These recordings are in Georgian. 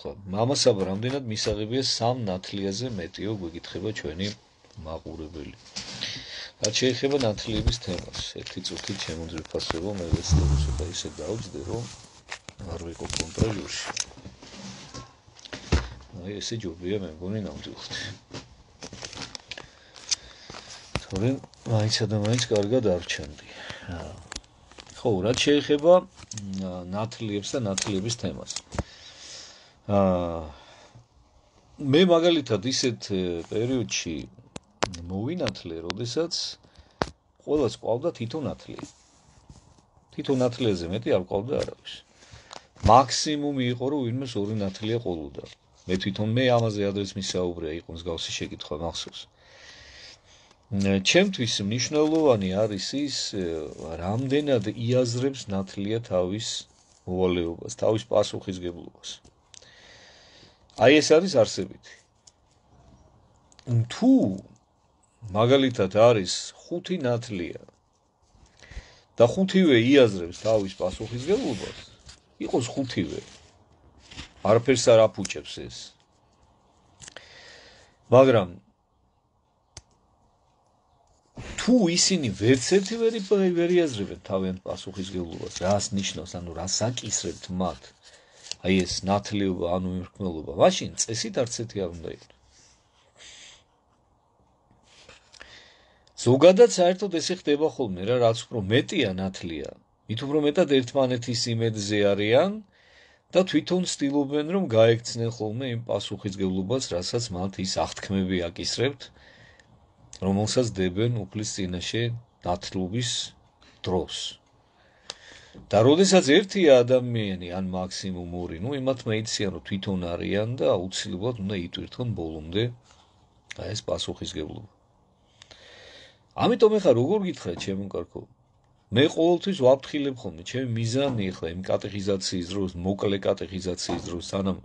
ხო, მამასაბა რამდენად მისაღებია სამ ნათლიაზე მეტიო გვეკითხება ჩვენი მაყურებელი. რაც შეეხება ნათლიების თემას, ერთი წუთით შემოძვირფასებო, მე ვეცდები ცოტა ისე დავძდე, რომ არ ვიყო კონტრაჟურში. აი ესე ჯობია მე მგონი ნამდვილად. თორემ მაინცა და მაინც კარგად არ ჩანდი. ხო, რაც შეეხება ნათლიებს და ნათლიების თემას. მე მაგალითად ისეთ პერიოდში მოვინათლე, როდესაც ყველას ყავდა თითო ნათლია. თითო ნათლიაზე მეტი არ ყავდა არავის. მაქსიმუმი იყო, რომ ვინმეს ორი ნათლია ყოლოდა. მე თვითონ ამაზე ადრეს მისაუბრეა, იყო მსგავსი შეკითხვა მახსოვს. ჩემთვის მნიშვნელოვანი არის ის, რამდენად იაზრებს ნათლია თავის მოვალეობას, თავის პასუხისგებლობას. აი ეს არის არსებითი. თუ მაგალითად არის 5 ნათლია და 5-ვე იაზრებს თავის პასუხისგებლობას, იყოს 5-ვე. არაფერს არ აფუჭებს ეს. მაგრამ თუ ისინი ვერც ერთი ვერ იაზრებენ თავიანთ პასუხისგებლობას, რას ნიშნავს, ანუ რას აკისრებთ მათ, აი ეს ნათლიობა, ანუ იმრქმელობა, მაშინ წესით არც ერთი არ უნდა იყოს. ზოგადად საერთოდ ესე ხდება ხოლმე რა, რაც უფრო მეტია ნათლია, მით უფრო მეტად ერთმანეთის იმედზე არიან და თვითონ ცდილობენ, რომ გაექცნენ ხოლმე იმ პასუხისგებლობას, რასაც მათ ის აღთქმები აკისრებთ, რომელსაც დებენ უფლის წინაშე ნათლობის დროს. და როდესაც ერთია ადამიანი, ან მაქსიმუმ ორი, იმათ მეიციან, რომ თვითონ არიან და აუცილებლად უნდა იტვირთონ ბოლომდე ეს პასუხისგებლობა. ამიტომ ეხლა როგორ გითხრათ, ჩემო კარგო? მე ყოველთვის ვაფრთხილებ ხოლმე, ჩემი მიზანი ეხლა იმ კატეხიზაციის დროს, მოკლე კატეხიზაციის დროს, სანამ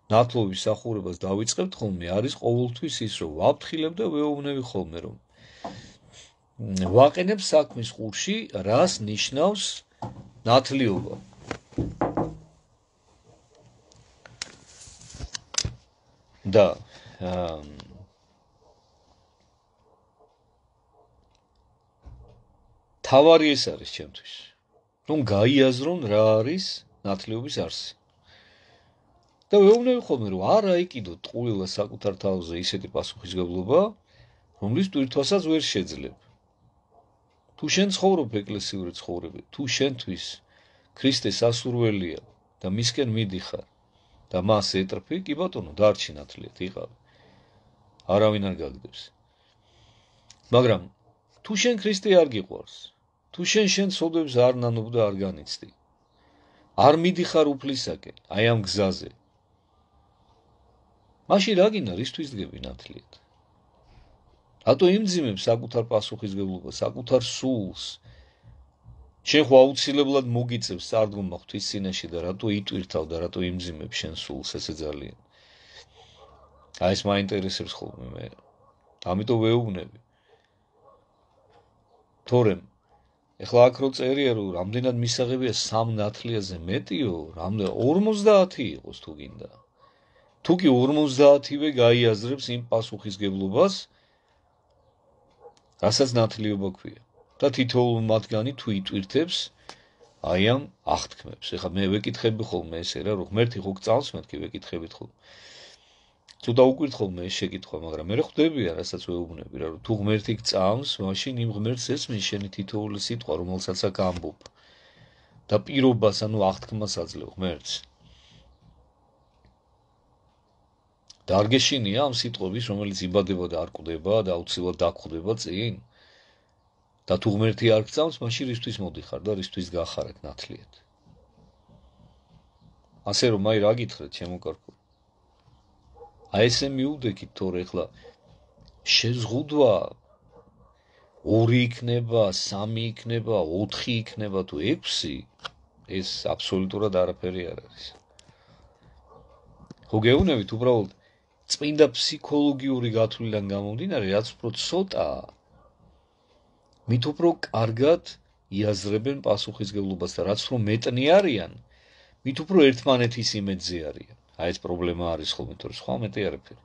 ნათლობის სახურებას დავიწყებთ ხოლმე, არის ყოველთვის ის, რომ ვაფრთხილებ და ვეუბნები ხოლმე, რომ ვაყენებ საქმის ყურში, რას ნიშნავს ნათლიობა. და თავარი ეს არის ჩემთვის, რომ გაიაზრონ რა არის ნათლიობის არსი. და ვეუბნები ხოლმე, რომ არ აიკიდოთ ტყუილა საკუთარ თავზე ისეთი პასუხისგებლობა, რომლის ტვირთვასაც ვერ შეძლებ. თუ შენ ცხოვრობ ეკლესიური ცხოვრებით, თუ შენთვის ქრისტე სასურველია და მისკენ მიდიხარ და მას ეტრფი, კი ბატონო, დარჩი ნათლიად იყავი. არავინ არ გაგდებს. მაგრამ თუ შენ ქრისტე არ გიყვარს, თუ შენ ცოდვებს არ ნანობ და არ განიცდი, არ მიდიხარ უფლისაკენ, აი ამ გზაზე, მაშინ რა გინდა, რისთვის დგები ნათლიად? რატო იმძიმებ საკუთარ პასუხისგებლობას, საკუთარ სულს? შენ ხო აუცილებლად მოგიწევს სარდგომა ღვთის წინაშე და რატო იტვირთავ და რატო იმძიმებ შენ სულს ესე ძალიან? აი ეს მაინტერესებს ხოლმე მე. ამიტომ ვეუბნები. თორემ ეხლა აქ რო წერია, რომ რამდენად მისაღებია 3 ნათლიაზე მეტიო, 50 იყოს თუ გინდა. თუ კი 50-ვე გაიაზრებს იმ პასუხისგებლობას, რასაც ნათლიობა ქვია. და თითოეულ მათგანი თუ იტვირთებს აი ამ აღთქმებს. ეხლა მე ვეკითხები ხოლმე ესე რა, რომ ღმერთი ხო გწავს, მეთქი ვეკითხებით ხოლმე. თუ დაუკვირთ ხოლმე ეს შეკითხვა, მაგრამ მე ხვდებია, რასაც ვეუბნები რა, რომ თუ ღმერთი გწავს, მაშინ იმ ღმერთს ესმის შენი თითოეული სიტყვა, რომელსაც აქ ამბობ. და პირობას, ანუ აღთქმას აძლევ ღმერთს. და არ გეშინია ამ სიტყვების, რომელიც იბადება და არ კვდება და აუცილებლად დაგხვდება წინ. და თუ ღმერთი არ გწავს, მაშინ რისთვის მოდიხარ და რისთვის გახარეთ ნათლიად. ასე რომ აი რა გითხრეთ, ჩემო კარგო? აი ესე მიუდექით, თორე ეხლა შეზღუდვა 2 იქნება, 3 იქნება, 4 იქნება თუ 6, ეს აბსოლუტურად არაფერი არ არის. ხო გეუბნებით უბრალოდ წმინდა ფსიქოლოგიური გათვლიდან გამომდინარე, რაც უფრო ცოტაა, მით უფრო კარგად იაზრებენ პასუხისგებლობას და რაც უფრო მეტნი არიან, მით უფრო ერთმანეთის იმედზე არიან. აი ეს პრობლემა არის ხოლმე, თორე სხვა მეტი არაფერი.